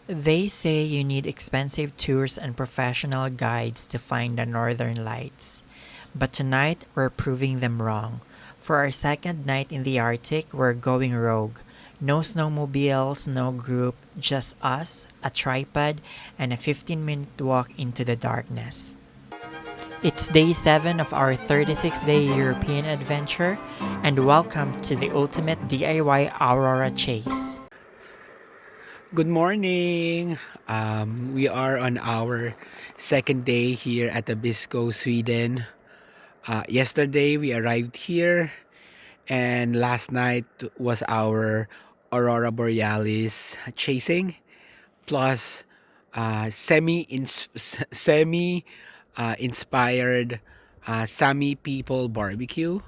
They say you need expensive tours and professional guides to find the northern lights. But tonight, we're proving them wrong. For our second night in the Arctic, we're going rogue. No snowmobiles, no group, just us, a tripod, and a 15-minute walk into the darkness. It's day 7 of our 36-day European adventure, and welcome to the ultimate DIY Aurora chase. Good morning. We are on our second day here at Abisko, Sweden. Yesterday we arrived here, and last night was our Aurora Borealis chasing, plus semi inspired Sami people barbecue.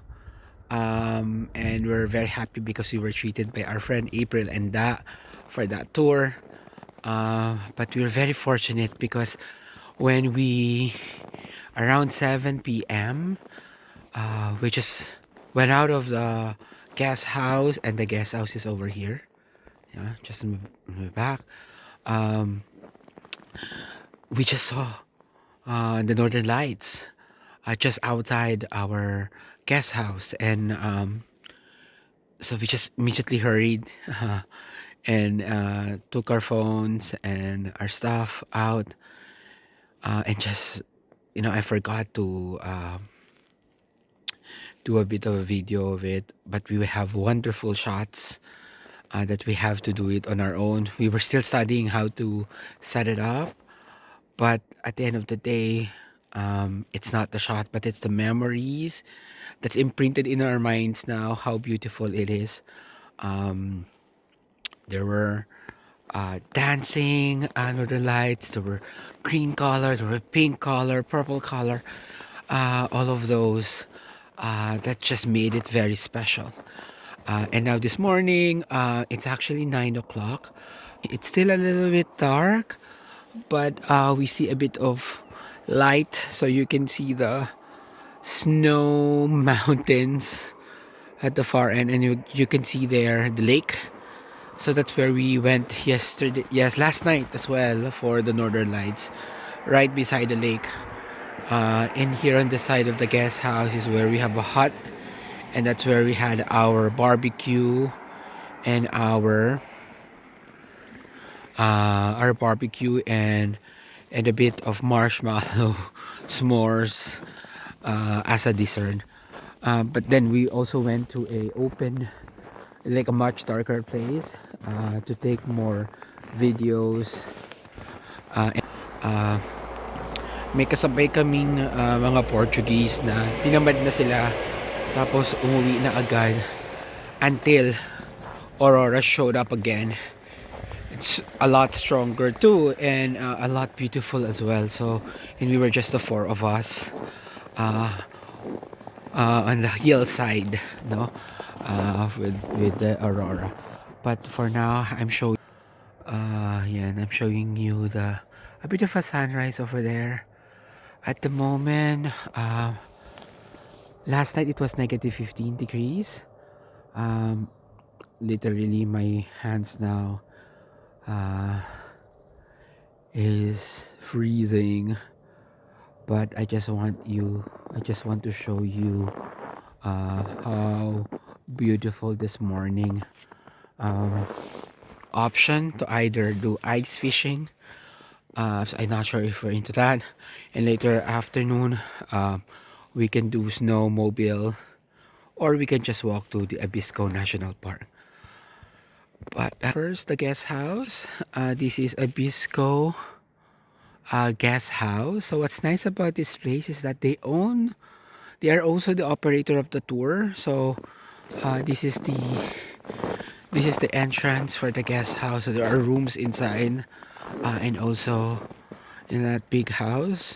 And we're very happy because we were treated by our friend April and Da for that tour. But we were very fortunate because when we around 7 p.m. We just went out of the guest house, and the guest house is over here. Yeah, just in the back. We just saw the northern lights just outside our guest house, and so we just immediately hurried and took our phones and our stuff out, and just I forgot to do a bit of a video of it, but we have wonderful shots that we have to do it on our own. We were still studying how to set it up, but at the end of the day, it's not the shot, but it's the memories that's imprinted in our minds now, how beautiful it is. There were dancing northern lights, there were green color, there were pink color, purple color, all of those that just made it very special. And now this morning, it's actually 9 o'clock. It's still a little bit dark, but we see a bit of light, so you can see the snow mountains at the far end, and you can see there the lake. So that's where we went last night as well, for the northern lights, right beside the lake. In here on the side of the guest house is where we have a hut, and that's where we had our barbecue and our barbecue and a bit of marshmallow s'mores as a dessert. But then we also went to a much darker place to take more videos. May kasabay kaming mga Portuguese na tinamad na sila, tapos umuwi na agad until Aurora showed up again. It's a lot stronger too, and a lot beautiful as well. And we were just the four of us on the hillside, with the Aurora. But for now, I'm showing you a bit of a sunrise over there. At the moment, last night it was negative 15 degrees. Literally, my hands now is freezing. But I just want to show you how beautiful this morning. Option to either do ice fishing. So I'm not sure if we're into that. And later afternoon, we can do snowmobile, or we can just walk to the Abisko National Park. But first, the guest house. This is Abisko guest house. So what's nice about this place is that they are also the operator of the tour. So this is the entrance for the guest house. So there are rooms inside, and also in that big house.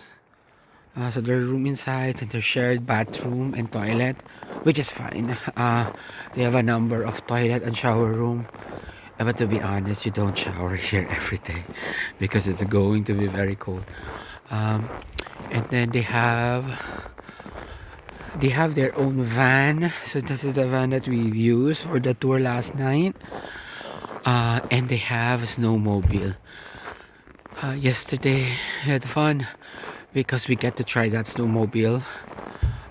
So there's a room inside, and there's shared bathroom and toilet, which is fine. They have a number of toilet and shower room. But to be honest, you don't shower here every day because it's going to be very cold. And then they have their own van. So this is the van that we used for the tour last night. And they have a snowmobile. Yesterday I had fun because we get to try that snowmobile.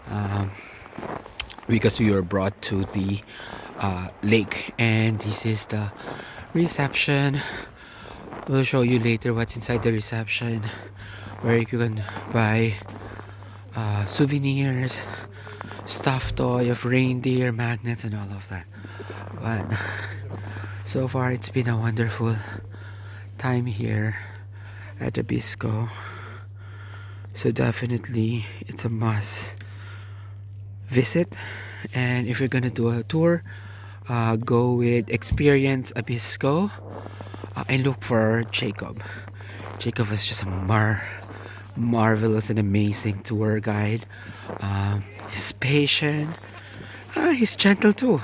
Um, because we were brought to the lake, and this is the reception. We'll show you later what's inside the reception, where you can buy souvenirs, stuffed toy of reindeer, magnets, and all of that. But so far, it's been a wonderful time here at Abisko. So definitely, it's a must visit. And if you're gonna do a tour, go with Experience Abisko, and look for Jacob. Jacob is just a marvelous and amazing tour guide. He's patient. He's gentle too,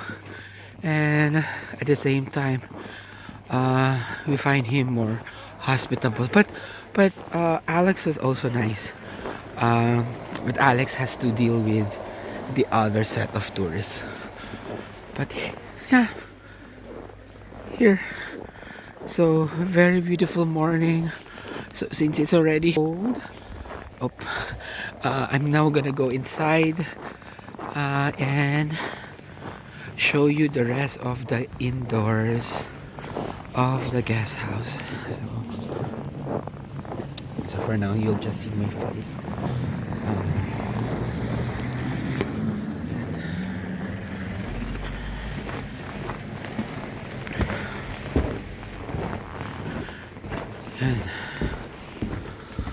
and at the same time, we find him more hospitable. But Alex is also nice. But Alex has to deal with the other set of tourists. But yeah, here. So very beautiful morning. So since it's already cold, oh, I'm now gonna go inside and show you the rest of the indoors of the guest house. So for now, you'll just see my face. And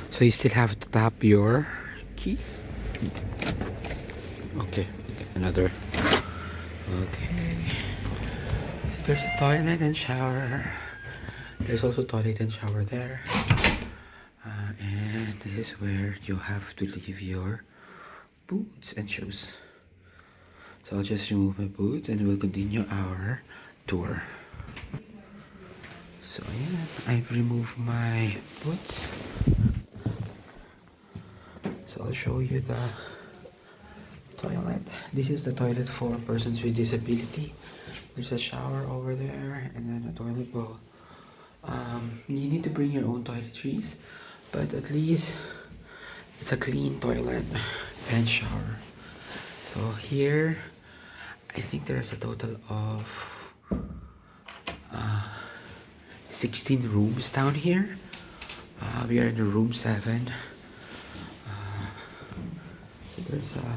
so you still have to tap your key. Okay, another. Okay. There's a toilet and shower. There's also toilet and shower there. And this is where you have to leave your boots and shoes. So I'll just remove my boots and we'll continue our tour. So yeah, I've removed my boots. So I'll show you the toilet. This is the toilet for persons with disability. There's a shower over there and then a toilet bowl. You need to bring your own toiletries, but at least it's a clean toilet and shower. So here, I think there's a total of 16 rooms down here. We are in the room 7. There's a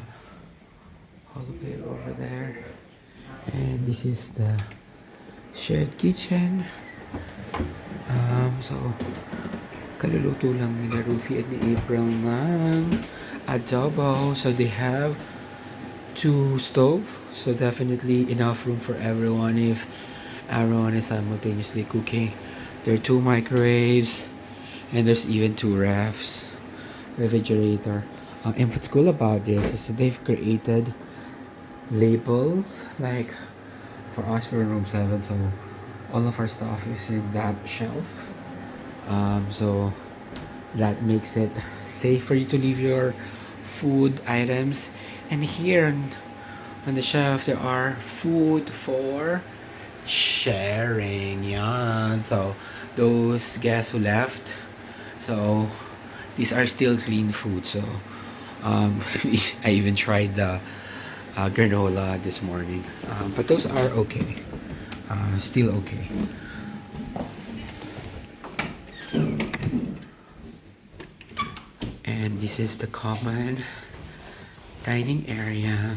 hallway over there, and this is the shared kitchen. So kaluluto lang nila Rufy at ni April ng adobo. So they have 2 stove, so definitely enough room for everyone if everyone is simultaneously cooking. There are 2 microwaves, and there's even 2 refrigerator. And what's cool about this is that they've created labels, like for us we're in room 7, so all of our stuff is in that shelf. So that makes it safe for you to leave your food items. And here on the shelf there are food for sharing. Yeah, so those guests who left, so these are still clean food. So I even tried the granola this morning, but those are okay, still okay. And this is the common dining area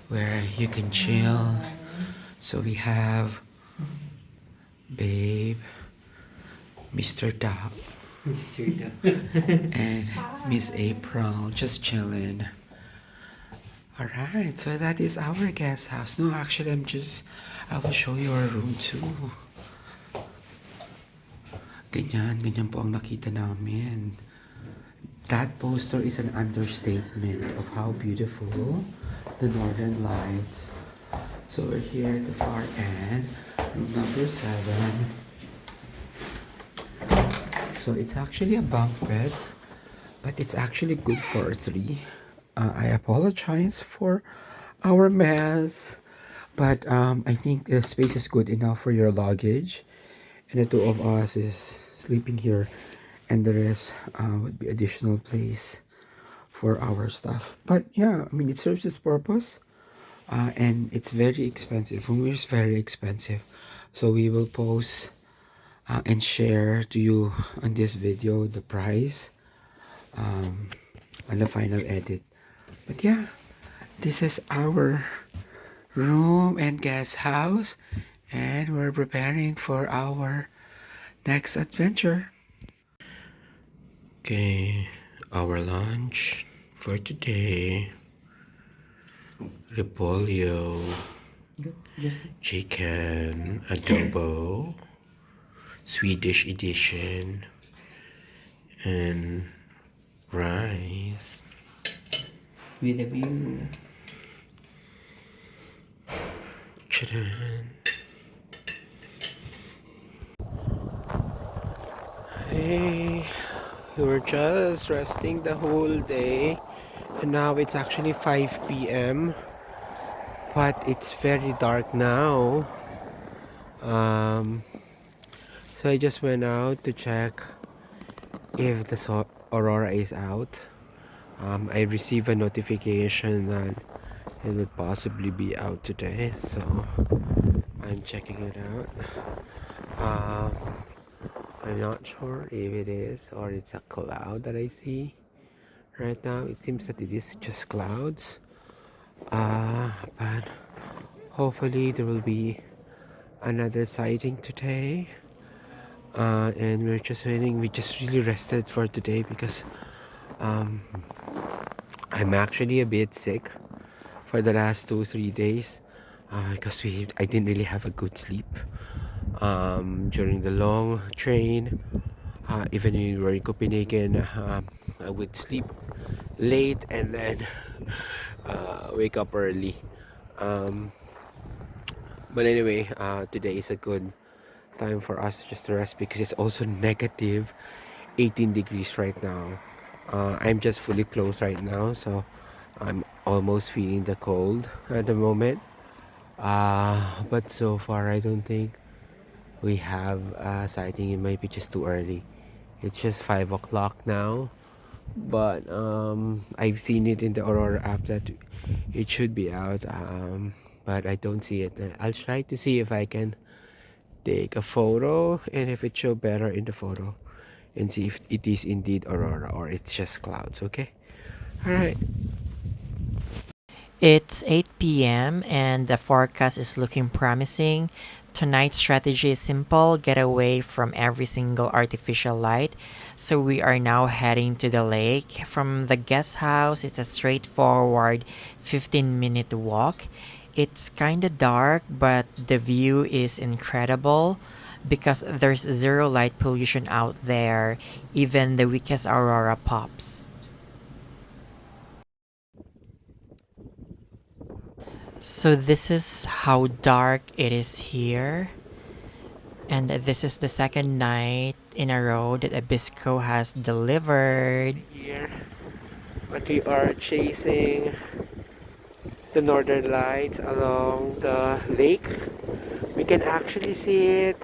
where you can chill. So we have Babe, Mr. Duck, and Miss April just chilling. Alright, so that is our guest house. No, actually, I will show you our room too. Ganyan po ang nakita namin. That poster is an understatement of how beautiful the northern lights. So we're here at the far end, room number 7. So it's actually a bunk bed, but it's actually good for 3. I apologize for our mess, but I think the space is good enough for your luggage, and the 2 of us is sleeping here, and the rest would be additional place for our stuff. But yeah, I mean, it serves its purpose, and it's very expensive. Room is very expensive, so we will post and share to you on this video the price on the final edit. But yeah, this is our room and guest house, and we're preparing for our next adventure. Okay, our lunch for today: repolyo, chicken, adobo, Swedish edition, and rice With a view. Chicken. Hey, we were just resting the whole day, and now it's actually 5 p.m. but it's very dark now. So I just went out to check if the Aurora is out. I received a notification that it would possibly be out today, so I'm checking it out. I'm not sure if it is or it's a cloud that I see right now. It seems that it is just clouds, but hopefully there will be another sighting today. And we're just waiting. We just really rested for today because I'm actually a bit sick for the last 2-3 days, because I didn't really have a good sleep during the long train. Even when we were in Copenhagen, I would sleep late and then wake up early. But anyway, today is a good time for us just to rest because it's also negative 18 degrees right now. I'm just fully clothed right now, so I'm almost feeling the cold at the moment. But so far, I don't think we have a sighting. It might be just too early. It's just 5 o'clock now, but I've seen it in the Aurora app that it should be out, but I don't see it. I'll try to see if I can take a photo and if it show better in the photo, and see if it is indeed Aurora or it's just clouds. Okay, all right. It's 8 p.m. and the forecast is looking promising. Tonight's strategy is simple: get away from every single artificial light. So we are now heading to the lake. From the guest house, it's a straightforward 15-minute walk. It's kinda dark, but the view is incredible because there's zero light pollution out there. Even the weakest aurora pops. So this is how dark it is here. And this is the second night in a row that Abisko has delivered. Here, but we are chasing the northern lights along the lake. We can actually see it,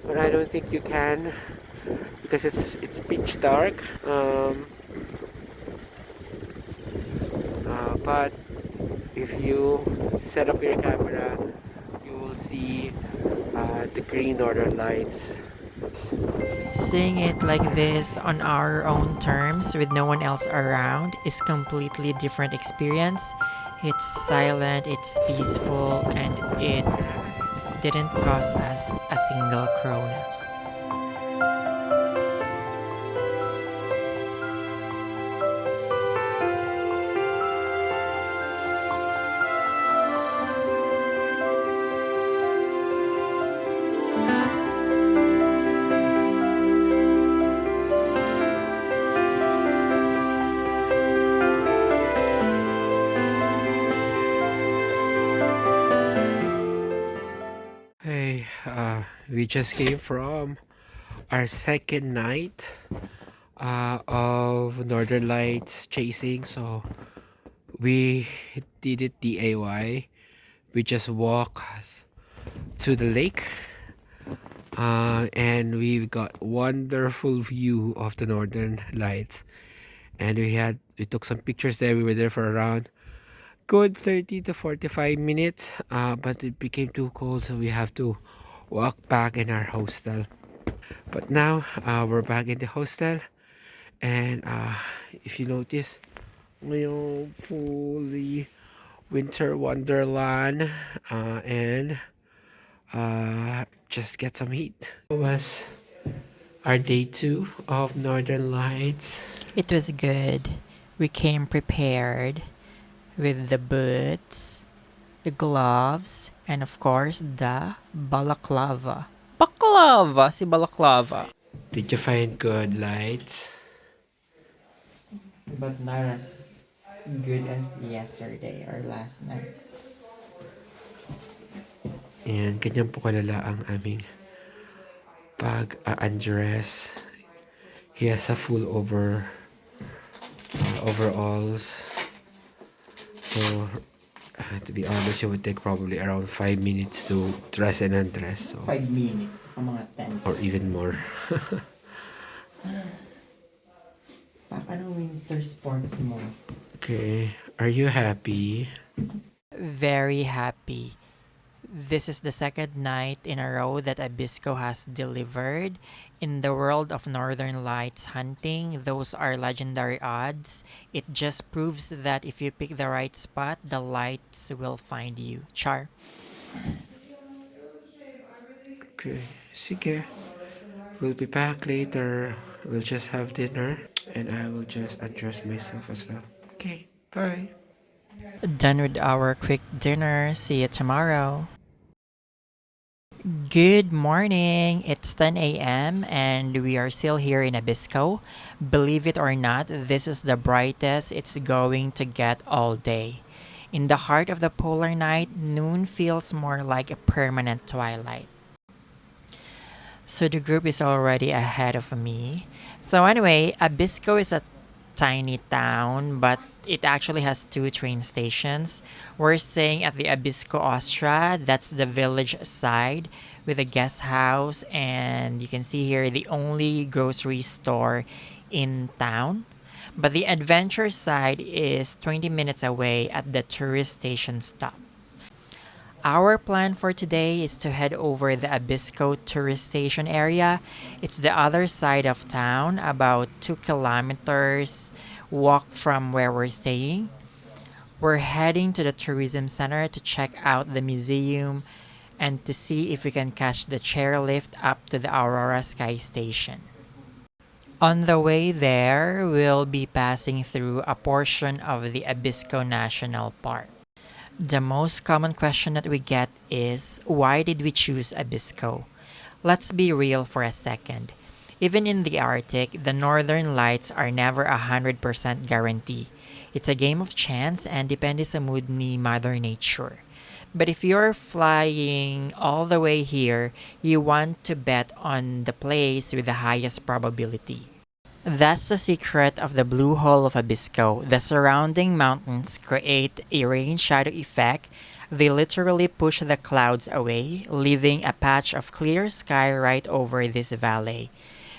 but I don't think you can because it's pitch dark. But if you set up your camera, you will see the green northern lights. Seeing it like this on our own terms with no one else around is completely different experience. It's silent, it's peaceful, and it didn't cost us a single krona. Hey, we just came from our second night of Northern Lights chasing, so we did it DIY. We just walk to the lake, and we got wonderful view of the northern lights. And we took some pictures there. We were there for around good 30 to 45 minutes, but it became too cold, so we have to walk back in our hostel. But now we're back in the hostel, and if you notice, ngayong fully winter wonderland, and just get some heat. It was our day 2 of Northern Lights. It was good. We came prepared with the boots, the gloves, and of course the balaclava. Baklava! Si balaclava. Did you find good lights? But not as good as yesterday or last night. And ganyan po kalala ang aming pag-undress. He has a full overalls. So, to be honest, it would take probably around 5 minutes to dress and undress. So, 5 minutes. Mga 10. or even more. Paano winter sports mo? Okay. Are you happy? Very happy. This is the second night in a row that Abisko has delivered. In the world of Northern Lights hunting, those are legendary odds. It just proves that if you pick the right spot, the lights will find you. Char. Okay. Sige. We'll be back later. We'll just have dinner. And I will just undress myself as well. Okay. Bye. Done with our quick dinner. See you tomorrow. Good morning. It's 10 a.m. and we are still here in Abisko. Believe it or not, this is the brightest it's going to get all day. In the heart of the polar night, noon feels more like a permanent twilight. So the group is already ahead of me. So anyway, Abisko is a tiny town, but it actually has 2 train stations. We're staying at the Abisko Ostra, that's the village side, with a guest house, and you can see here the only grocery store in town. But the adventure side is 20 minutes away at the tourist station stop. Our plan for today is to head over the Abisko tourist station area. It's the other side of town, about 2 kilometers walk from where we're staying. We're heading to the tourism center to check out the museum and to see if we can catch the chairlift up to the Aurora Sky Station. On the way there, we'll be passing through a portion of the Abisko National Park. The most common question that we get is, why did we choose Abisko? Let's be real for a second. Even in the Arctic, the northern lights are never 100% guarantee. It's a game of chance and depende sa mood ni Mother Nature. But if you're flying all the way here, you want to bet on the place with the highest probability. That's the secret of the blue hole of Abisko. The surrounding mountains create a rain shadow effect. They literally push the clouds away, leaving a patch of clear sky right over this valley.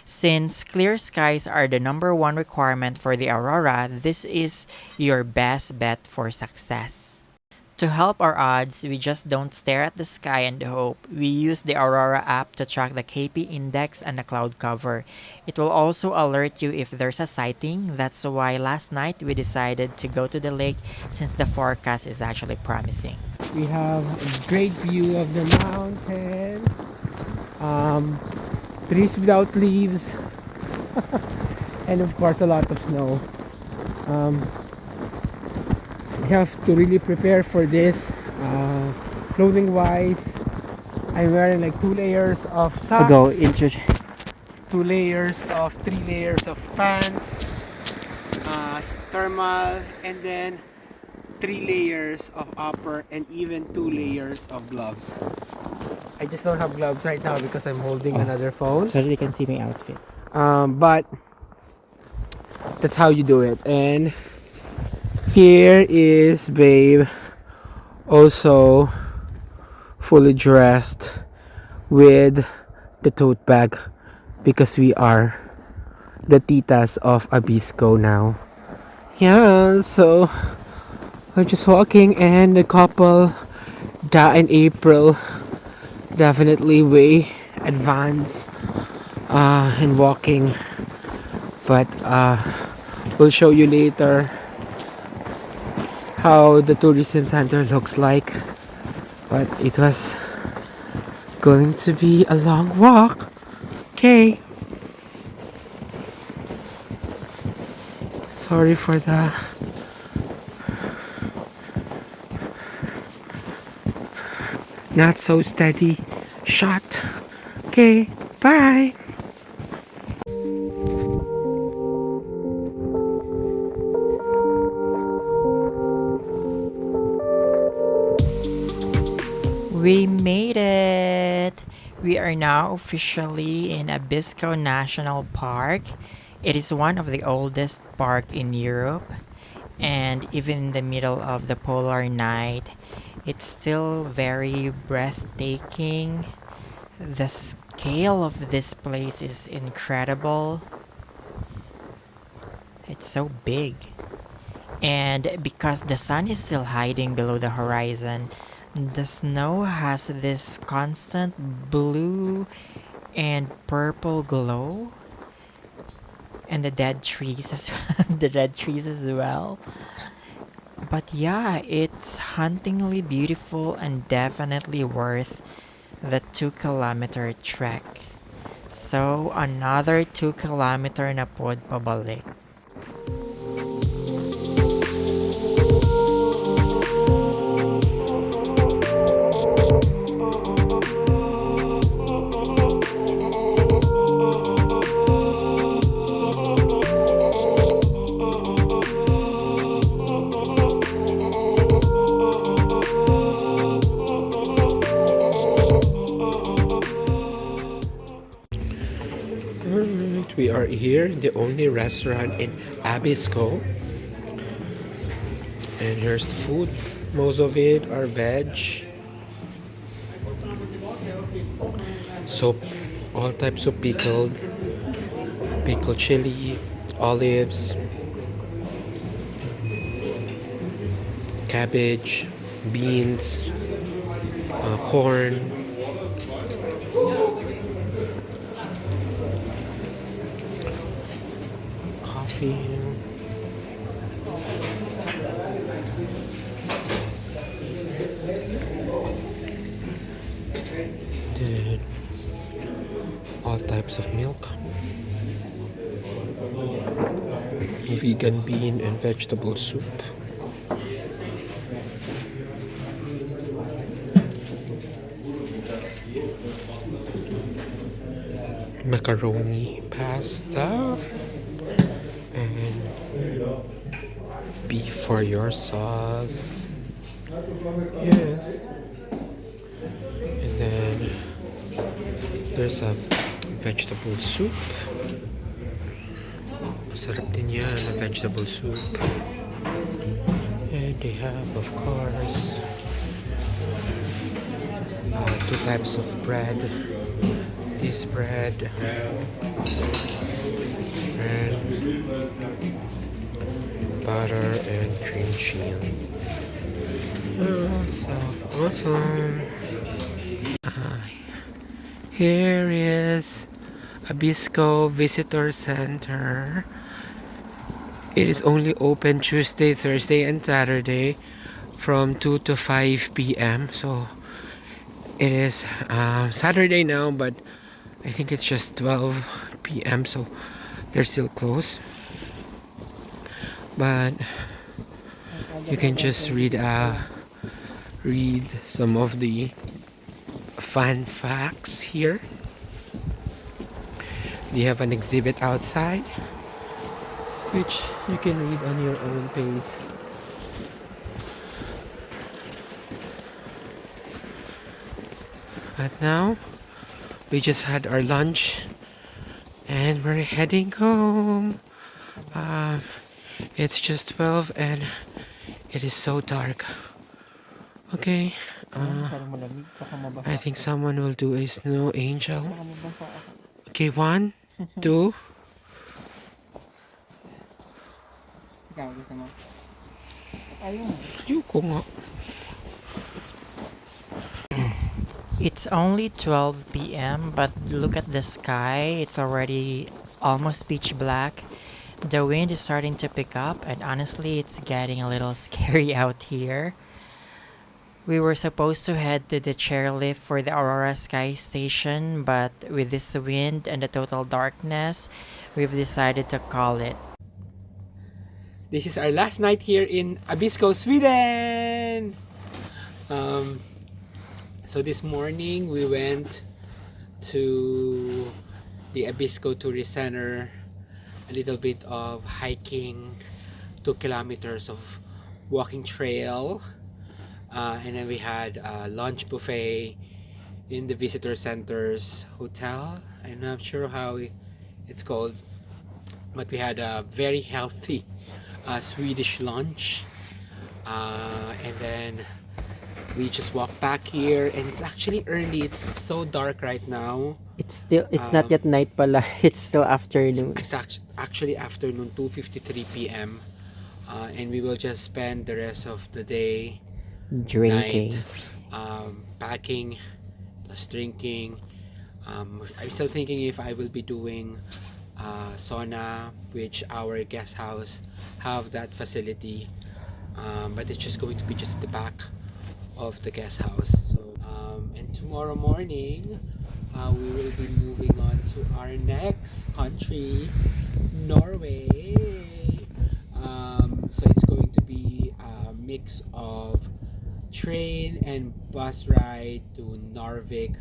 Since clear skies are the number 1 requirement for the Aurora, this is your best bet for success. To help our odds, we just don't stare at the sky and hope. We use the Aurora app to track the KP index and the cloud cover. It will also alert you if there's a sighting. That's why last night we decided to go to the lake since the forecast is actually promising. We have a great view of the mountain. Trees without leaves. And of course a lot of snow. We have to really prepare for this. Clothing wise, I'm wearing like 2 layers of socks. Go into 2 layers of 3 layers of pants, thermal, and then 3 layers of upper and even 2 layers of gloves. I just don't have gloves right now because I'm holding another phone. So they can see my outfit. But that's how you do it. And here is Babe, also fully dressed with the tote bag because we are the titas of Abisko now. Yeah, so we're just walking, and the couple, Da and April, definitely way advanced in walking. But we'll show you later how the tourism center looks like. But it was going to be a long walk. Okay. Sorry for the not so steady shot. Okay, bye. We made it! We are now officially in Abisko National Park. It is one of the oldest park in Europe, and even in the middle of the polar night, it's still very breathtaking. The scale of this place is incredible. It's so big. And because the sun is still hiding below the horizon, the snow has this constant blue and purple glow, and the dead trees as the red trees as well. But yeah, it's hauntingly beautiful and definitely worth the 2 kilometer trek. So another 2 kilometer na pod pabalik. Alright, we are here in the only restaurant in Abisko. And here's the food. Most of it are veg. Soup, all types of pickled chili, olives, cabbage, beans, corn, coffee. Then all types of milk, vegan bean and vegetable soup. Macaroni, pasta, and beef for your sauce. Yes. And then there's a vegetable soup. Sarap din yan, a vegetable soup. And they have, of course, 2 types of bread. This bread, butter, and cream cheese. Oh, so awesome. Here is Abisko Visitor Center. It is only open Tuesday, Thursday, and Saturday from 2 to 5 p.m. So it is Saturday now, but I think it's just 12 p.m. So they're still closed. But you can just read some of the fun facts here. They have an exhibit outside, which you can read on your own pace. But now, we just had our lunch and we're heading home. It's just 12 and it is so dark. Okay, Masyadong malamig. Baka mabasa I think ako. someone will do a snow angel. Baka mabasa ako. Okay, 1, 2. Ikaw, gusto mo? Ayun. Ayoko nga. It's only 12 p.m. but look at the sky. It's already almost pitch black. The wind is starting to pick up, and honestly, it's getting a little scary out here. We were supposed to head to the chairlift for the Aurora Sky Station, but with this wind and the total darkness, we've decided to call it. This is our last night here in Abisko, Sweden. So this morning we went to the Abisko Tourist Center, a little bit of hiking, 2 kilometers of walking trail, and then we had a lunch buffet in the visitor center's hotel. I'm not sure how it's called, but we had a very healthy Swedish lunch, and then we just walked back here, and it's actually early. It's so dark right now. It's not yet night pala. It's still afternoon. It's actually afternoon, 2:53 p.m. And we will just spend the rest of the day Drinking. night packing plus drinking. I'm still thinking if I will be doing sauna, which our guest house have that facility, but it's just going to be just at the back of the guest house. So and tomorrow morning we will be moving on to our next country, Norway. So it's going to be a mix of train and bus ride to Narvik,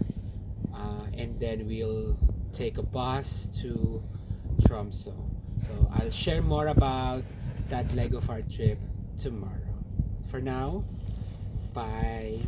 and then we'll take a bus to Tromsø. So I'll share more about that leg of our trip tomorrow. For now, bye.